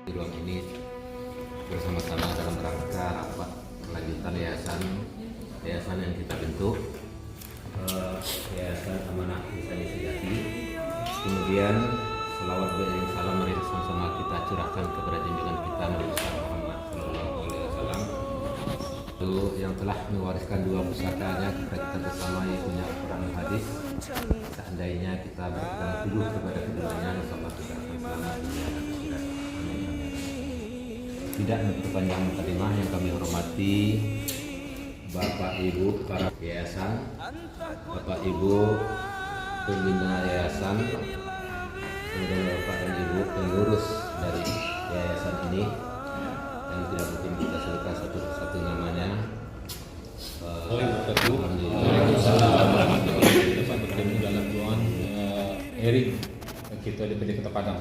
di ruang ini bersama-sama dalam rangka rapat kelanjutan yayasan yang kita bentuk, Yayasan Amanah Insani Sejati. Kemudian selawat beriring salam mari sama-sama kita curahkan kepada junjungan kita Nabi Muhammad SAW, itu yang telah mewariskan dua pusakanya kepada kita bersama, yaitu Al-Quran dan Hadis. Seandainya kita berpegang teguh kepada keduanya, insyaallah kita akan selamat dunia dan akhirat. Amin. Tidak memperpanjang mukadimah, yang kami hormati Bapak Ibu para yayasan, Bapak Ibu pembina yayasan, kemudian Bapak dan Ibu pengurus dari yayasan ini, yang tidak mungkin kita sebutkan satu persatu namanya. Waalaikumsalam. Kita bertemu dalam ruangan Erik kita DPD Kota Padang.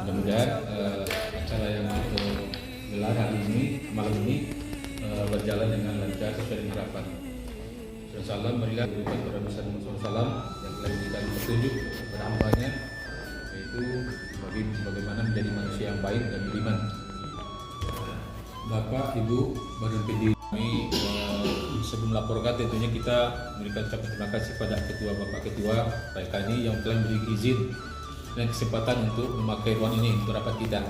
Mudah-mudahan acara yang kita gelar hari ini, malam ini berjalan dengan lancar sesuai dengan harapan. Salam marilah berikan kepada Nabi Muhammad SAW yang telah memberikan petunjuk kepada hambanya, yaitu bagaimana menjadi manusia yang baik dan beriman. Bapak, Ibu, Badan PD, kami sebelum melaporkan tentunya kita memberikan ucapan terima kasih pada Ketua Bapak Ketua Pak Kani yang telah memberi izin dan kesempatan untuk memakai ruang ini untuk rapat kita.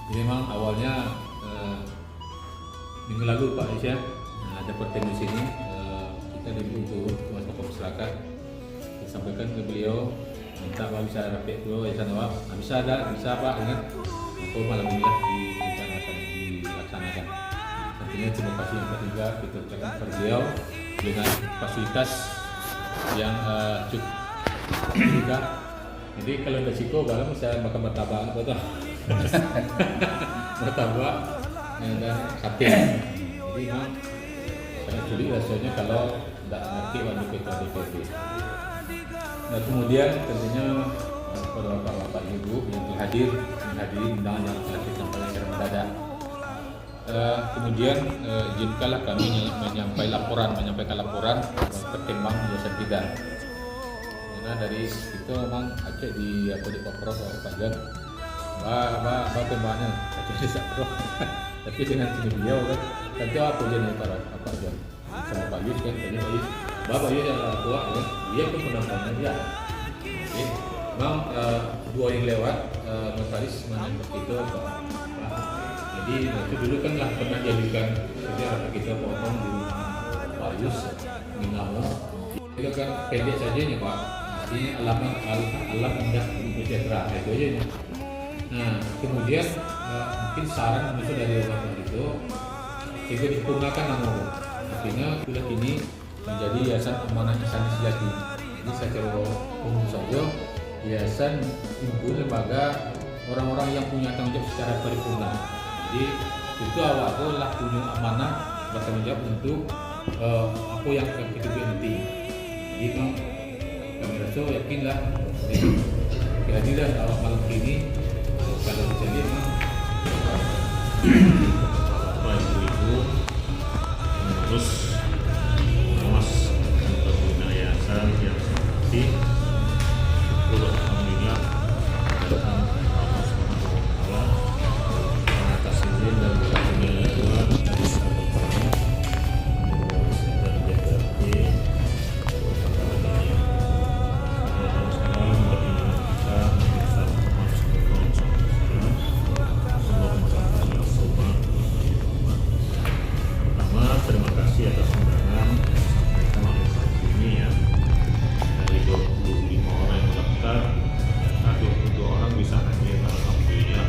Jadi memang awalnya minggu lalu Pak Aisyah ada pertemuan di sini, kita dibutuh Mas Pokok Masyarakat, kita sampaikan ke beliau minta Pak bisa rapat dulu Yayasan Awak, bisa Pak, ingat maka malam ini direncanakan dilaksanakan. Tentunya terima kasih yang ketiga kita ucapkan kepada beliau dengan fasilitas yang cukup juga. Jadi kalau ada siko barang saya makan martabak betul. Martabak dan sate. Jadi memang sangat sulit rasanya kalau tidak ngerti wajib ketua DPD. Nah kemudian tentunya kepada bapak-bapak ibu yang telah menghadiri undangan yang telah disampaikan secara mendadak. Kemudian izinkanlah kami menyampaikan laporan perkembangan yayasan kita. Karena dari itu memang Aceh di Pak Prof Pak Jan, Pak perkembangannya Aceh di Prof. Tapi dengan sini beliau kan, nanti apa Jan Pak Jan sama Pak Yus kan, tadi Pak Yus, Bapak Yus yang tua kan, dia pun penampilannya dia. Jadi memang dua yang lewat notaris seperti itu. Jadi itu dulu kan lah pernah jadikan sejarah kita potong di rumah Pak Yus Minamo. Itu kan pendek saja nih Pak. Ini alam indah untuk sejahtera itu aja nih. Nah kemudian mungkin saran muncul dari bapak itu juga disempurnakan nama. Artinya sudah kini menjadi Yayasan Amanah Insani Sejati. Jadi secara umum saja yayasan himpun lembaga orang-orang yang punya tanggung jawab secara paripurna. Jadi itu awal lah punya amanah bertanggung jawab untuk apa yang akan kita buat nanti. Jadi kami rasa yakinlah kira-kira awal malam ini kalau terjadi memang Ibu terus mas untuk yayasan yang seperti alhamdulillah datang Allah Subhanahu wa taala atas izin dan berkatnya Tuhan dari sahabatnya dari JPRT terima kasih atas undangan yang oleh Pak ini ya. Dari 25 orang yang daftar, 22 orang bisa hadir, alhamdulillah.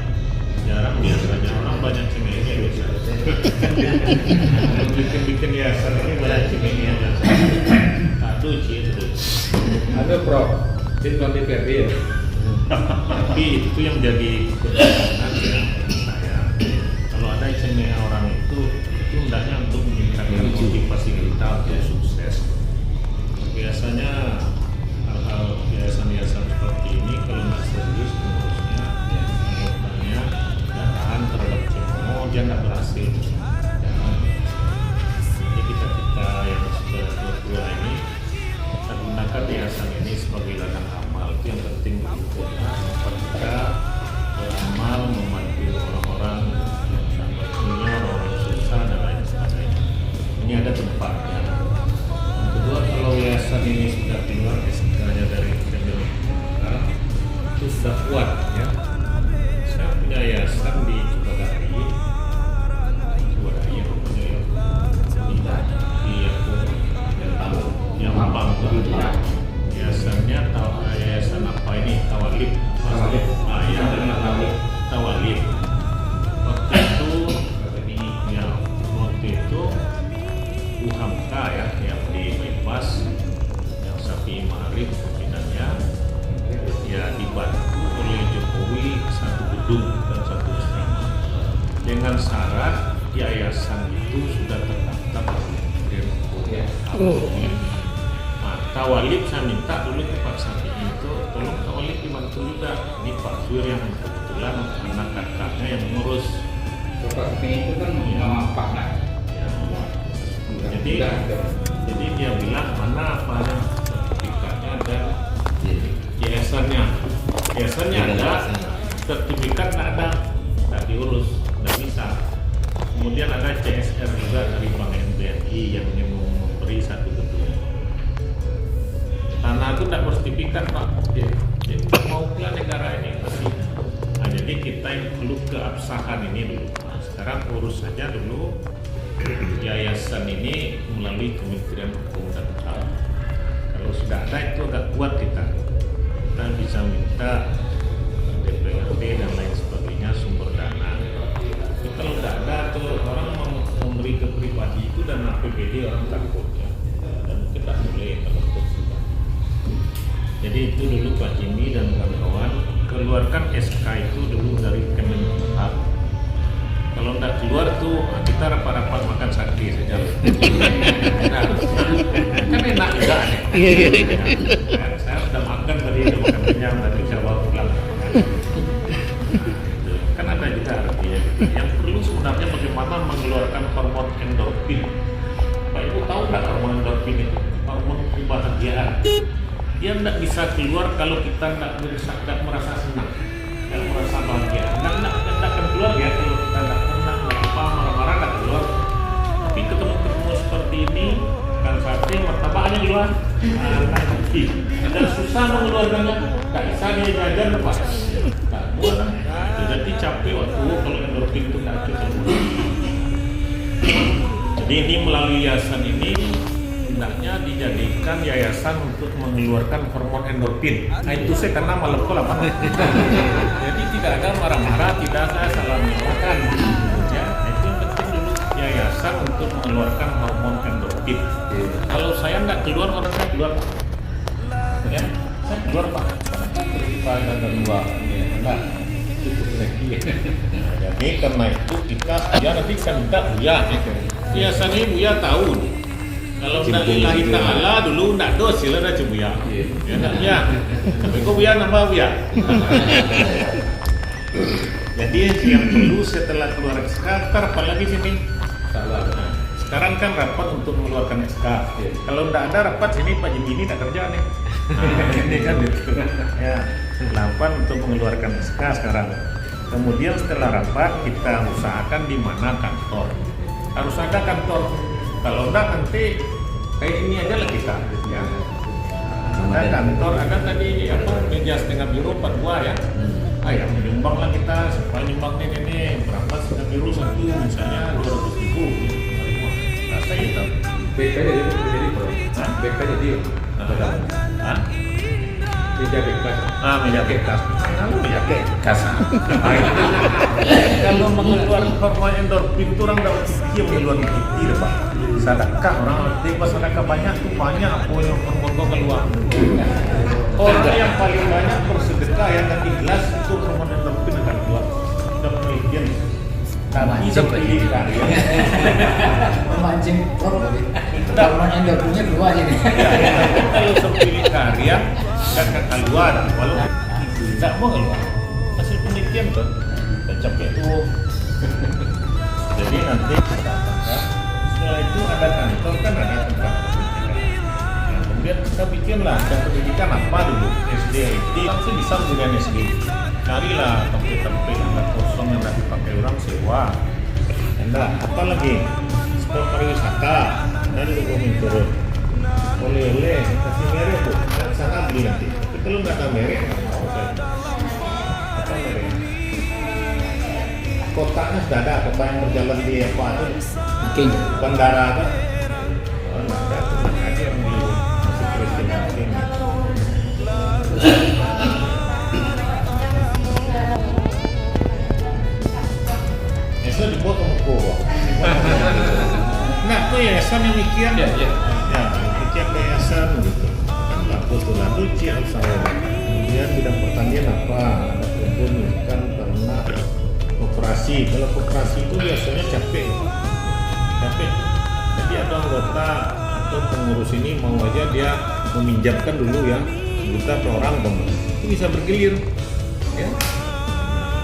Jarang biasanya orang banyak cemenya biasanya. Bikin yayasan ini banyak cemenya biasanya. Aduh terus. ada Prof. Di ruang DPRD ya. Tapi itu yang jadi pertanyaan ya saya. Kalau ada cemenya orang itu hendaknya untuk meningkatkan motivasi kita untuk sukses. Biasanya hal-hal yayasan-yayasan seperti ini kalau nggak serius pengurusnya, anggotanya nggak tahan terhadap cemo, dia nggak berhasil. Jadi kita yang sudah tua ini kita gunakan yayasan ini sebagai ladang amal. Itu yang penting begitu. Kita beramal ini sudah keluar SK-nya dari Kementerian itu sudah kuat ya. Saya punya yayasan di Cipadari punya yang Mampang yayasannya yayasan apa ini Tawalib. Tawalib waktu itu UHAMKA ya yang di bypass yang Safi Ma'arif pimpinannya ya dibantu oleh Jokowi satu gedung dan satu asrama dengan syarat yayasan itu sudah terdaftar di Kementerian Hukum. Nah, Tawalib saya minta dulu ke Pak Safi itu tolong Tawalib dibantu juga, ini Pak Zuir yang kebetulan anak kakaknya yang mengurus. Pak itu kan Mampang lah. Jadi dia bilang mana apa sertifikatnya dan yayasannya ada, sertifikat nggak diurus, nggak bisa. Kemudian ada CSR juga dari Bank NBRI yang memberi satu gedung. Tanah itu nggak bersertifikat Pak. Jadi mau ke negara ini pasti. Nah, jadi kita yang perlu keabsahan ini dulu. Nah, sekarang urus saja dulu yayasan ini melalui Kementerian Hukum dan HAM. Kalau sudah ada itu agak kuat kita bisa minta DPRD dan lain sebagainya sumber dana. Tapi kalau tidak ada tuh orang memberi ke pribadi itu dan APBD orang takut ya. Dan mungkin tidak boleh kalau itu. Jadi itu dulu Pak Jimmy dan kawan-kawan keluarkan SK itu dulu dari Kemenhub. Kalau tidak keluar tuh kita rapat-rapat makan sate saja. Nah, kan enak juga nih. Saya sudah makan tadi, udah makan kenyang, tadi bisa bawa pulang. Kan ada juga artinya. Yang perlu sebenarnya bagaimana mengeluarkan hormon endorfin. Pak Ibu tahu nggak hormon endorfin itu? Hormon kebahagiaan. Dia tidak bisa keluar kalau kita tidak merasa senang, tidak merasa bahagia. Tidak akan keluar ya kalau kita tidak pernah marah-marah tidak keluar. Tapi ketemu seperti ini kan sate martabaknya keluar. Dan susah mengeluarkannya, tak bisa dia jajan lepas. Tak buat. Jadi capek waktu kalau endorfin itu tak cukup. Jadi ini melalui yayasan ini hendaknya dijadikan yayasan untuk mengeluarkan hormon endorfin. Nah itu saya karena malam apa? Jadi tidak ada marah-marah, tidak ada salah menyalahkan. Ya, itu yang penting dulu yayasan untuk mengeluarkan hormon endorfin. Kalau saya nggak keluar, orang saya keluar. Ya, saya keluar Pak. Kita ada dua, enggak cukup lagi. Jadi karena itu kita ya nanti kan tidak Buya. Biasanya Buya tahu. Kalau tidak lillahi ta'ala dulu tidak dos sila dah Buya. Ya tak ya. Tapi kok Buya nambah Buya. Jadi yang perlu setelah keluar SK, apalagi sini. Salah. Sekarang kan rapat untuk mengeluarkan SK. Kalau tidak ada rapat sini Pak Jimmy ini tak kerja nih. Ini kan gitu. Ya, rapat untuk mengeluarkan SK sekarang. Kemudian setelah rapat kita usahakan di mana kantor. Harus ada kantor. Kalau enggak nanti kayak ini aja lah kita. Ya. Ada kantor, ada tadi apa meja setengah biru 4 buah ya. Yang menyumbang lah kita, supaya nyumbang ini berapa setengah biru satu misalnya 200.000. Rasa itu. BK jadi Bro. BK jadi meja bekas. Meja bekas. Meja bekas. Kalau mengeluarkan hormon endorfin itu orang dapat pikir mengeluarkan pikir Pak. Sedekah orang nanti pas sedekah banyak tuh banyak apa yang hormon kau keluar. Orang yang paling banyak bersedekah yang dan ikhlas itu hormon endorfin akan keluar. Sudah penelitian. Tapi seperti karya. Memancing hormon endorfinnya keluar ini. Kalau seperti karya dan akan keluar walaupun tidak mau keluar. Hasil penelitian tuh capek itu. Jadi nanti setelah itu ada kantor kan ada tempat pendidikan. Nah, kemudian kita bikinlah tempat pendidikan apa dulu SD IT langsung bisa menjadi SD. Carilah tempat-tempat yang kosong yang tidak dipakai orang sewa. Enggak, apa lagi sport pariwisata dan dulu turun. oleh-oleh kasih merek bu, sana beli nanti. Tapi kalau nggak ada merek, nggak mau saya. Apa merek? Kotaknya sudah ada, kotak yang berjalan di apa itu? Oke. Bandara kan? Oh, nggak ada, nggak ada yang beli masih Christian King. Eso dibuat sama kowa. Nah, itu yayasan yang mikian. Ya, ya. Ya, setiap yayasan gitu. Kan laku tuh lalu cial saya. Kemudian bidang pertanian apa? Ada kebun, ikan, ternak, koperasi. Kalau koperasi itu biasanya capek. Jadi ada anggota atau pengurus ini mau aja dia meminjamkan dulu ya juta per orang bang. Itu bisa bergilir. Ya.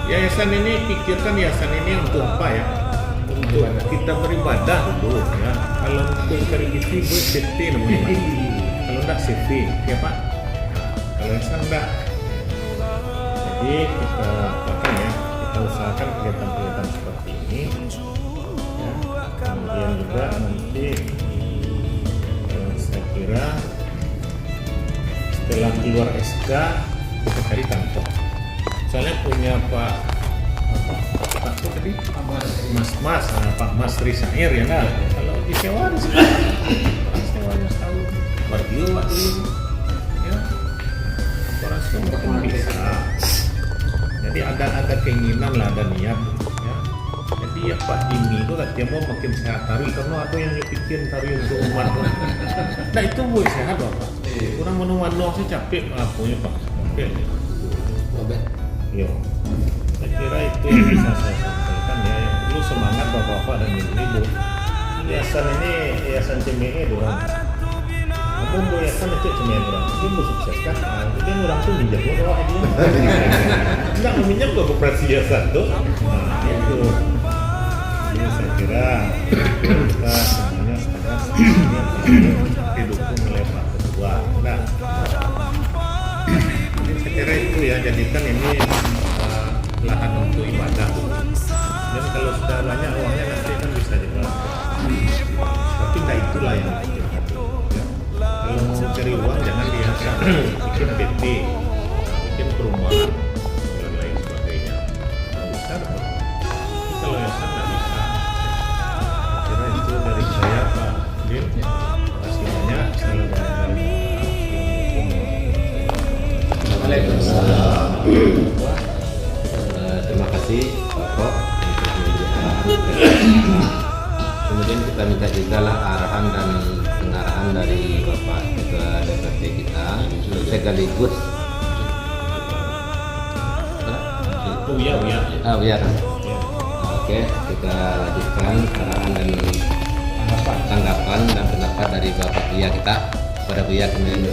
Yayasan ini pikirkan yayasan ini untuk apa ya? Untuk kita beribadah dulu ya. Kalau untuk charity buat safety namanya. Kalau enggak safety, ya Pak. Kalau yayasan enggak. Jadi kita apakan ya, kita usahakan kegiatan-kegiatan seperti ini. Ya. Kemudian juga nanti saya kira setelah keluar SK kita cari kantor. Soalnya punya Pak itu tadi Pak Mas Risair ya nah, kalau disewa sewanya setahun barbio waktu ya orang semua bisa. Jadi ada keinginan lah, ada niat ya. Jadi ya Pak Jimmy itu katanya mau makin sehat taruh karena ada yang nyepikin taruh untuk umat. Nah itu mau sehat Bapak. Kurang menu-menu saya capek punya Pak. Capek. Yo, saya kira itu yang bisa saya sampaikan ya. Lu semangat bapak-bapak dan ibu-ibu. Yayasan ini yayasan CME dorang. Namun yayasan itu CME dorang. Tapi lu sukses kan? Jadi orang tuh minjam doang dia. Enggak meminjam ke koperasi yayasan tuh. Nah itu. Jadi saya kira kita semuanya sekarang didukung oleh Pak Ketua. Nah. Saya kira itu ya, jadikan ini lahan untuk ibadah dan kalau sudah banyak uangnya nanti kan bisa dijual tapi nggak itulah yang penting ya. Kalau mau cari uang jangan biasa bikin PT, bikin perumahan dan lain sebagainya nggak bisa dong. Kalau yayasan nggak bisa. Saya kira itu dari saya Pak Dim. Terima kasih banyak. Waalaikumsalam. Terima kasih Bapak untuk kemudian kita minta juga lah arahan dan pengarahan dari Bapak Ketua DPRD kita sekaligus Uya. Oke, kita lanjutkan arahan dan tanggapan dan pendapat dari Bapak Buya kita pada Buya kemudian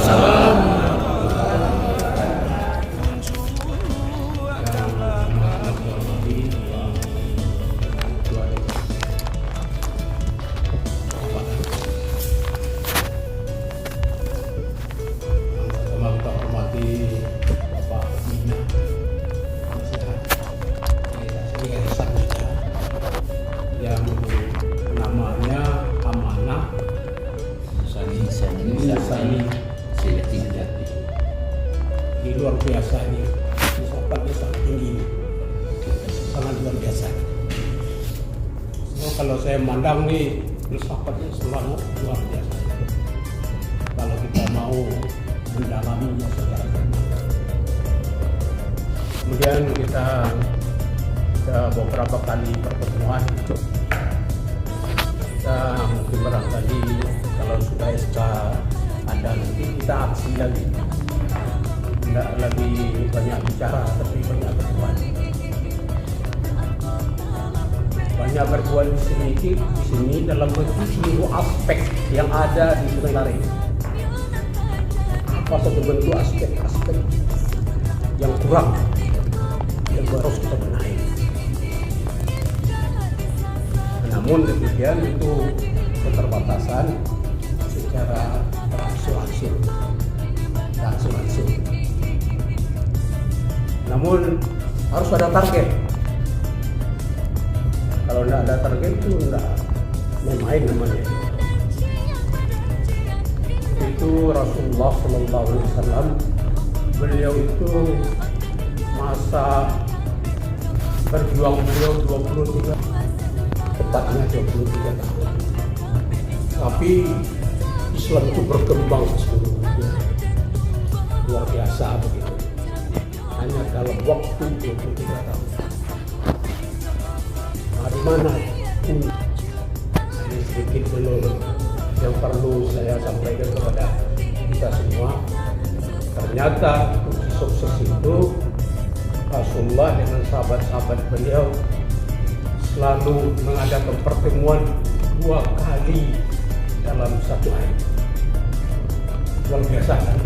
Salam. Yang namanya amanah Sani sejati. Ini luar biasa ini, filsafatnya sangat tinggi, sangat luar biasa. So, kalau saya memandang nih filsafatnya selalu luar biasa. Kalau kita mau mendalaminya secara benar. Kemudian kita beberapa kali pertemuan. Kita mungkin barangkali kalau sudah SK ada nanti kita aksi lagi, tidak lagi banyak bicara tapi banyak berbuat. Banyak berbuat di sini dalam bentuk seluruh aspek yang ada di Sungai Lare. Apa satu bentuk aspek-aspek yang kurang yang harus kita benahi. Namun demikian itu keterbatasan secara langsung. Namun harus ada target. Kalau tidak ada target itu tidak main namanya. itu Rasulullah Shallallahu Alaihi Wasallam, beliau itu masa berjuang beliau 23, tepatnya 23 tahun. Tapi Islam itu berkembang seluruh dunia, luar biasa begitu. Hanya dalam waktu 23 tahun. Nah, di mana pun ini sedikit dulu yang perlu saya sampaikan kepada kita semua. Ternyata kunci sukses itu Rasulullah dengan sahabat-sahabat beliau selalu mengadakan pertemuan 2 kali dalam satu hari. Luar biasa kan?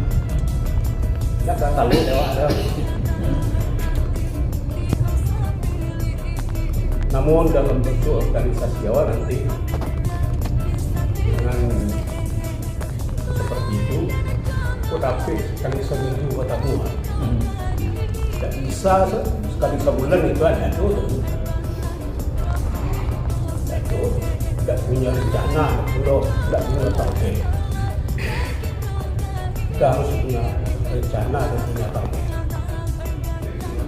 Ya tak tahu ada. Namun dalam bentuk organisasi awal nanti dengan seperti itu, tapi sekali seminggu ketemu. Tidak bisa sekali sebulan itu ada tuh. Tidak punya rencana, tidak punya target. Kita harus punya rencana dan punya target.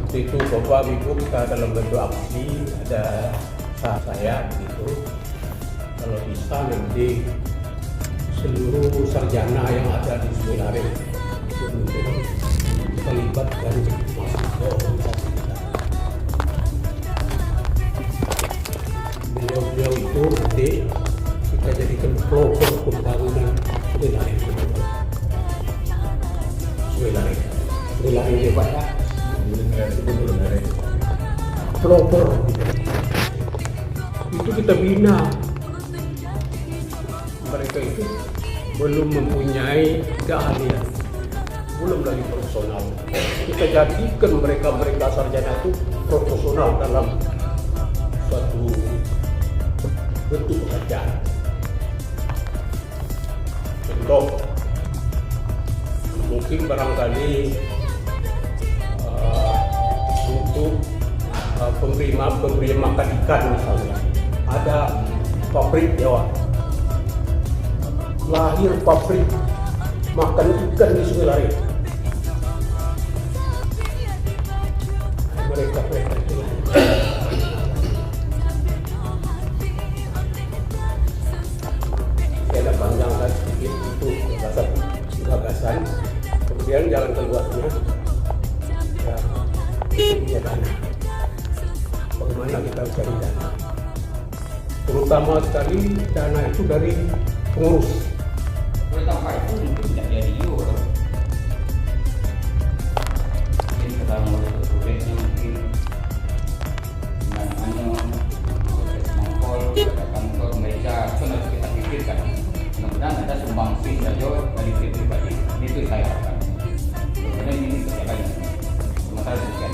Itu Bapak Ibu kita dalam bentuk aksi, ada saya gitu. Kalau bisa nanti seluruh sarjana yang ada di Seminari untuk terlibat dan masuk ke organisasi kita. Beliau itu nanti kita jadikan program pembangunan Seminari. Seminari ini Pak ya. Program itu kita bina. Mereka itu belum mempunyai keahlian, belum lagi profesional. Kita jadikan mereka sarjana itu profesional dalam suatu bentuk pekerjaan. Contoh, mungkin barangkali untuk pemberi makan ikan misalnya, ada pabrik Jawa. Lahir pabrik makan ikan di Sungai Lari. Mereka itu saya ada panjangkan sedikit itu gagasan. Kemudian jalan keluarnya ya dana. Bagaimana kita cari dana? Terutama sekali dana itu dari pengurus. Pertama itu mungkin tidak jadi euro. Mungkin kita mengurus proyeknya mungkin namanya mengkol pada kantor mereka itu harus kita pikirkan. Mudah-mudahan ada sumbangsi saja dari pribadi. Itu saya harapkan. Kemudian ini terjadi. Sementara demikian.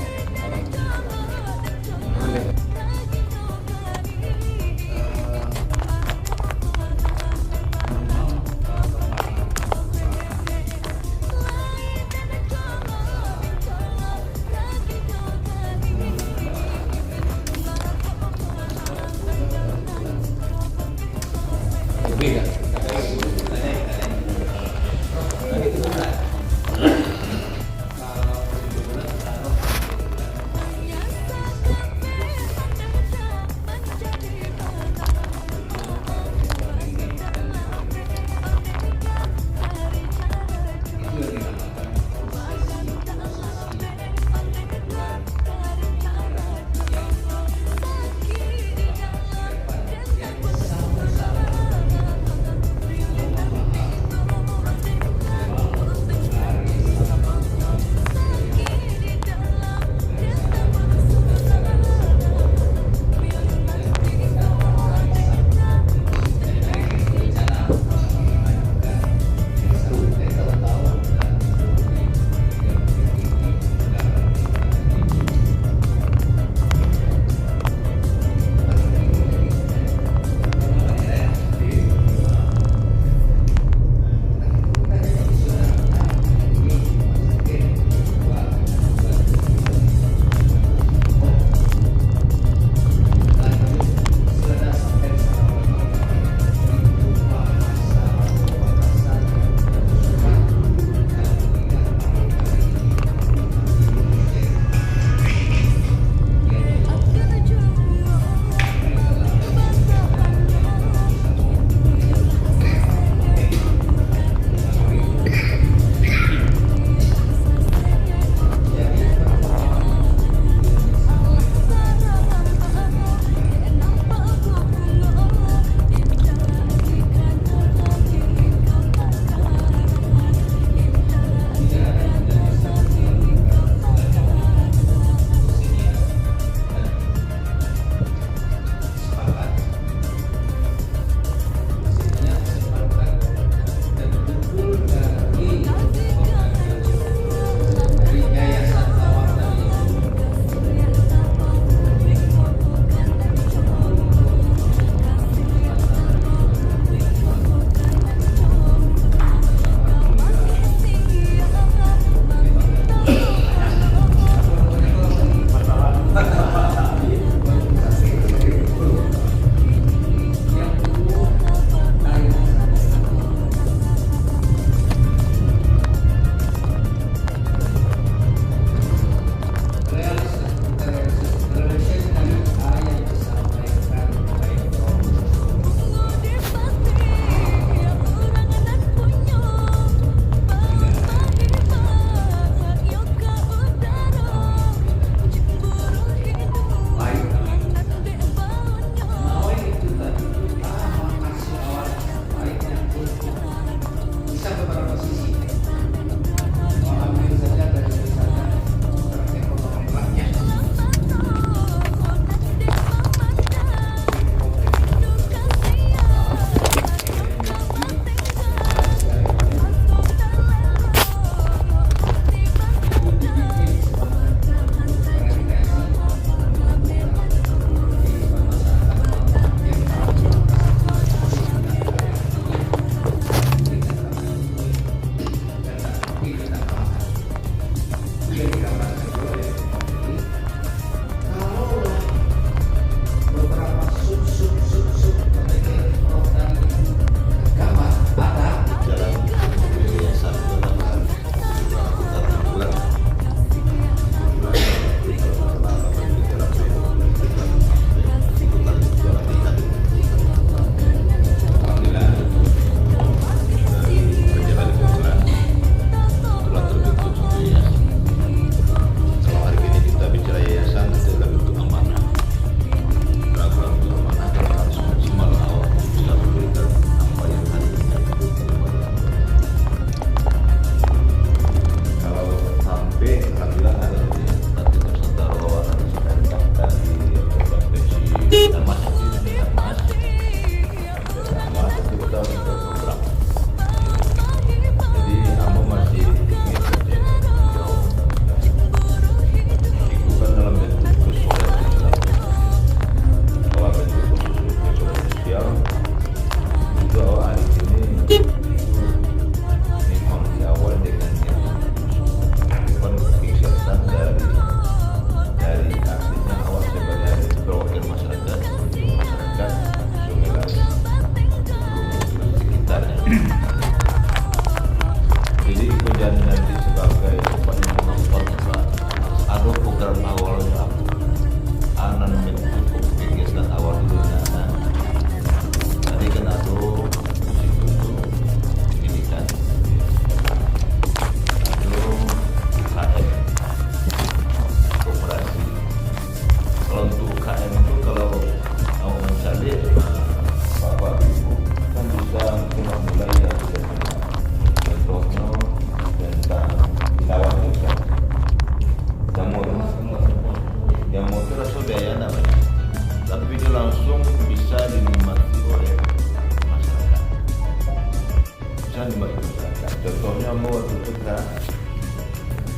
bisa dimanfaatkan. Contohnya mau waktu itu kan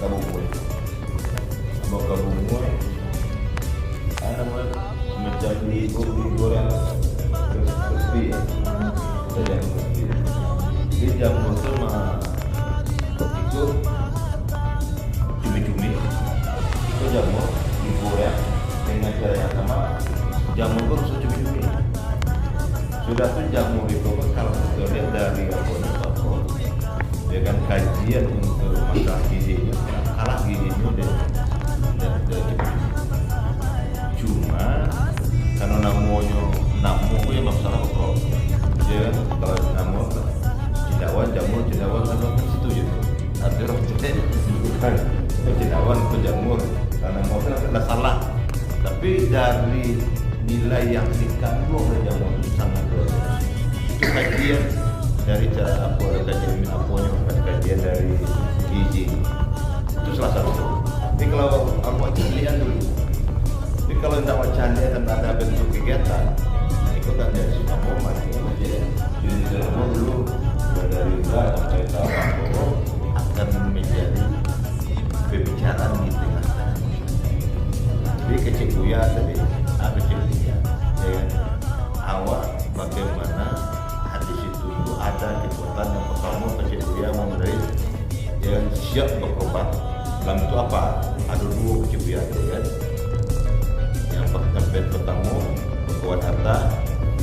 Kabungui, mau Kabungui, ada macam digoreng crispy, jadi crispy. Di jamur itu mah itu cumi-cumi, itu jamur digoreng dengan cara yang sama. Jamur itu harus cumi-cumi. Sudah tuh jamur itu kalau kita lihat dari apa ya kan kajian untuk masalah gizinya kalah gizinya dan cuma karena namanya ya masalah apa ya kalau namu cendawan kan situ ya ada orang bukan cendawan ke jamur karena mau kan salah tapi dari nilai yang dikandung oleh jamur itu sangat luar biasa. Itu kajian dari cara apa kajian aponya kajian dari gizi itu salah satu. Tapi kalau aku lihat dulu, tapi kalau tidak wacana dan ada bentuk kegiatan, itu kan dari suka momen ya. Jadi selama dulu dari sampai tahun akan menjadi pembicaraan di tengah. Jadi kecil buya tadi, kecil buya, ya awal bagaimana hadis itu ada kekuatan yang pertama kecil buya memberi yang siap berkorban. Dalam itu apa? Ada dua kecil buya ya. Yang pertama berkuat harta,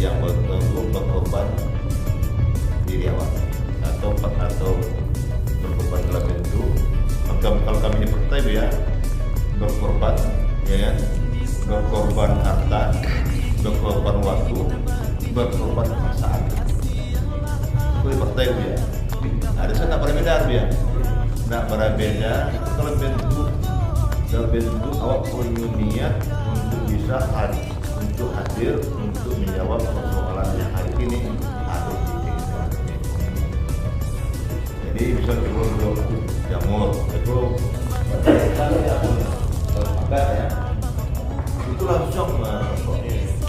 yang berkorban diri awak atau berkorban dalam bentuk. Kalau kami di partai ya berkorban, ya kan? Berkorban harta, berkorban waktu, berkorban perasaan. Itu di partai ya. Ada saya tak berbeda ya. Tak berbeda kalau dalam bentuk awak punya niat untuk bisa hadir untuk menjawab persoalan yang hari ini ada di kehidupan. Jadi bisa dulu jamur itu kalau ya itu langsung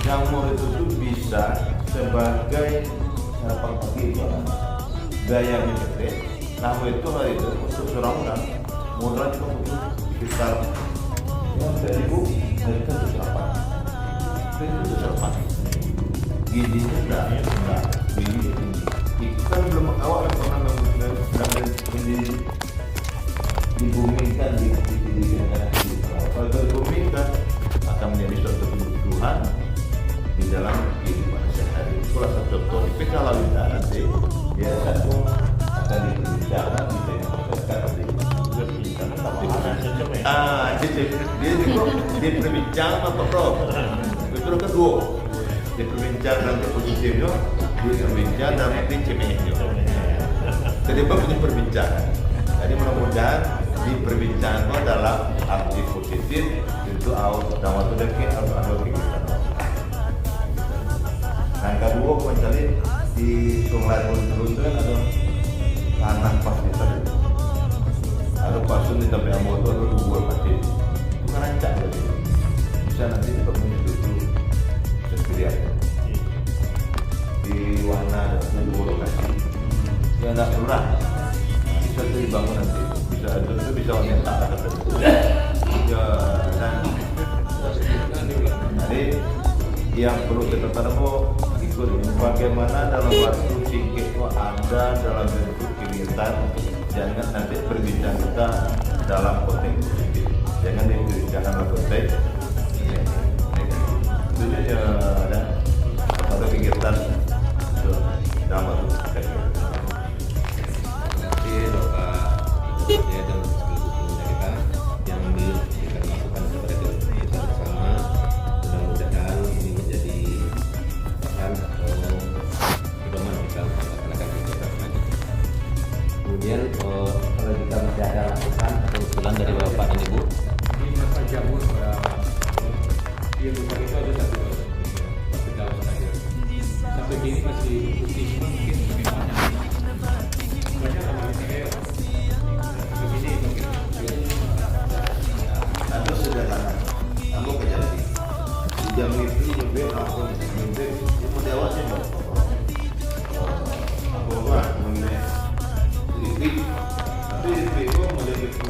jamur itu bisa sebagai sarapan pagi itu gaya mikir. Namun itu hari itu untuk seorang orang modal juga butuh sekitar 1.000 dari itu sarapan. Itu sarapan. Gizinya enggak gizi tinggi. Ikan belum awal pernah dibumikan di negara ini. Kalau dibumikan akan menjadi suatu kebutuhan di dalam kehidupan sehari. Itulah satu contoh. Tapi kalau tidak nanti ya satu akan diperbincangkan di dia berbincang apa Prof? Itu kedua dia berbincang dalam positifnya, dia berbincang dalam CME-nya. Jadi punya perbincangan. Jadi mudah-mudahan diperbincangkan dalam arti positif itu dalam waktu dekat atau kegiatan. Nah kedua mencari di sungai itu kan ada tanah pasti tadi. Ada pasung di tepi motor ada dua pasti. Itu kan rancak berarti. Bisa nanti dibangun itu sendirian. Di warna ada dua lokasi. Yang tidak murah. Bisa dibangun nanti. Bisa itu bisa orang tak ada tertentu. Ya jadi yang perlu kita tahu ikut bagaimana dalam waktu singkat itu ada dalam bentuk kegiatan. Jangan nanti berbincang kita dalam konteks positif. Jangan dibincangkan dalam konteks negatif. Itu ya ada kegiatan dalam waktu singkat. Terima kasih Bapak ya dan sekaligus kita yang memberikan masukan kepada kita bersama. Mudah-mudahan ini menjadi pesan atau pedoman kita melaksanakan kegiatan selanjutnya. Kemudian kalau kita masih ada masukan atau usulan dari Bapak dan Ibu, Ini masa jamur dia bukan itu ada satu dalam saja. Sampai kini masih putih mungkin banyak sama saya. Begini mungkin Ada sederhana. Kamu kerja di jam itu lebih aku lebih itu dewasa apa mengenai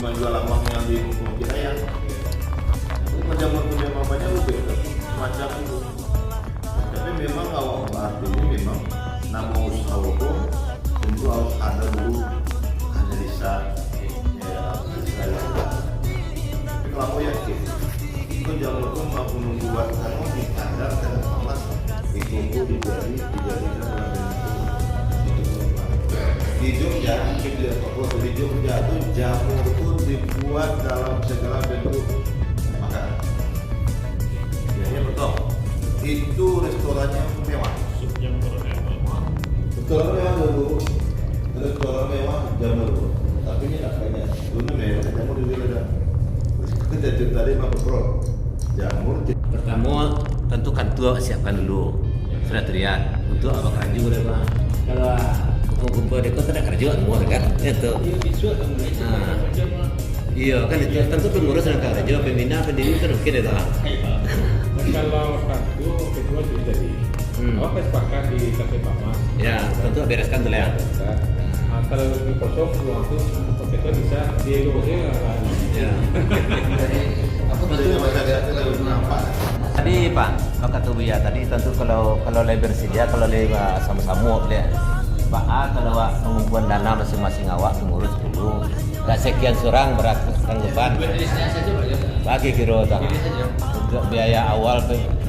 cuma jual lambang yang di mungkin ya. Jamur punya mamanya lebih macam itu. Tapi memang awak artinya memang nama usaha hukum tentu harus ada dulu analisa ya saya. Tapi kalau aku yakin itu jamur pun mampu membuat karena ada amat itu dijadikan di Jogja, di Jogja itu jamur pun dibuat dalam segala bentuk makanan. Ya betul. Itu restorannya mewah. Supnya mewah. Restoran mewah dulu. Restoran mewah jamur. Tapi ini tak kayaknya. Dulu mewah jamur dulu ada. Kita tadi mah pro. Jamur. Pertama tentukan tua siapkan dulu. Sudah teriak untuk apa kerja udah bang. Kalau kumpul di kota ada kerja semua kan? Itu. Iya kan itu tentu pengurus dan kerja pembina pendiri kan mungkin itu. Kalau satu kedua sudah jadi. Apa sepakat di Cafe Pamas? Ya tentu bereskan dulu ya. Kalau di kosong ruang itu kita bisa diedukasi. Ya. Aku betul nampak. Tadi Pak, Pak Tubuya tadi tentu kalau lebih bersedia kalau lebih sama-sama dia. Pak A kalau pengumpulan dana masing-masing awak pengurus dulu. Gak sekian seorang berat tanggapan. Bagi kira untuk biaya awal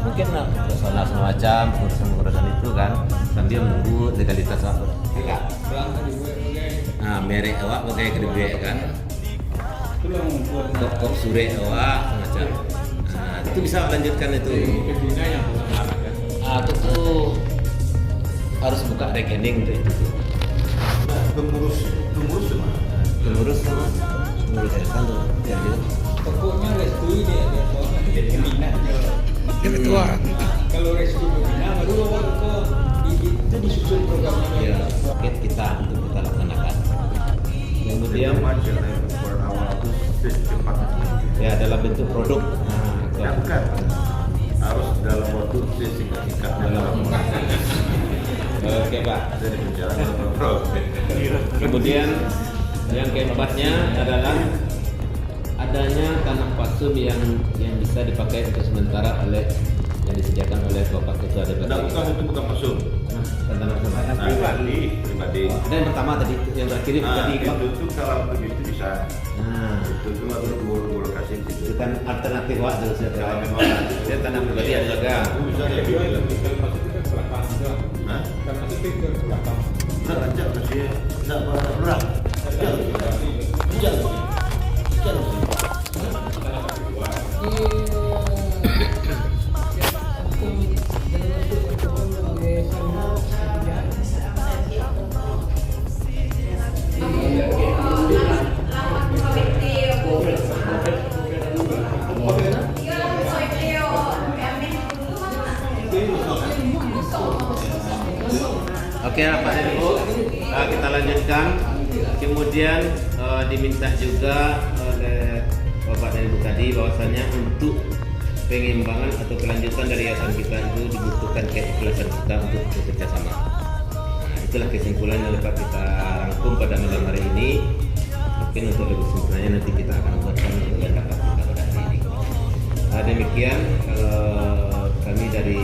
mungkin personal semacam pengurusan itu kan sambil menunggu legalitas awak. Nah, merek awak pakai kedua kan. Kok sure awak macam. Nah, itu bisa lanjutkan itu. Pembina yang Itu harus buka rekening untuk itu. Nah, pengurus semua. Pengurus yayasan tuh. Ya gitu. Pokoknya restui dia soalnya jadi pembinanya. Ketua. Kalau restui pembina baru itu disusun programnya. Ya, kita untuk kita laksanakan. Kemudian macam yang awal itu secepatnya. ya dalam bentuk produk. Bukan. Harus dalam waktu singkat-singkat dalam Oke Pak. dari perjalanan produk. Kemudian yang keempatnya adalah adanya tanah pasum yang bisa dipakai untuk sementara yang disediakan oleh Bapak Ketua DPRD. Itu bukan masuk. Tanah pasum. Pribadi. Dan yang pertama tadi yang terakhir tadi Itu kalau begitu bisa. Nah, Itu cuma dua lokasi itu itu. kan alternatif waktu Kalau memang dia tanah pribadi ada juga. itu bisa diambil. masuk ke belakang juga. Hah? Kan masuk ke belakang. Berat aja masih tidak berat. Jauh. Oke Pak Ibu, kita lanjutkan. Kemudian diminta juga oleh Bapak dan Ibu tadi bahwasannya untuk pengembangan atau kelanjutan dari yayasan kita itu dibutuhkan keikhlasan kita untuk bekerja sama. Nah, itulah kesimpulan yang dapat kita rangkum pada malam hari ini. Mungkin untuk lebih sempurnanya nanti kita akan buatkan untuk yang dapat kita pada hari ini. Demikian kami dari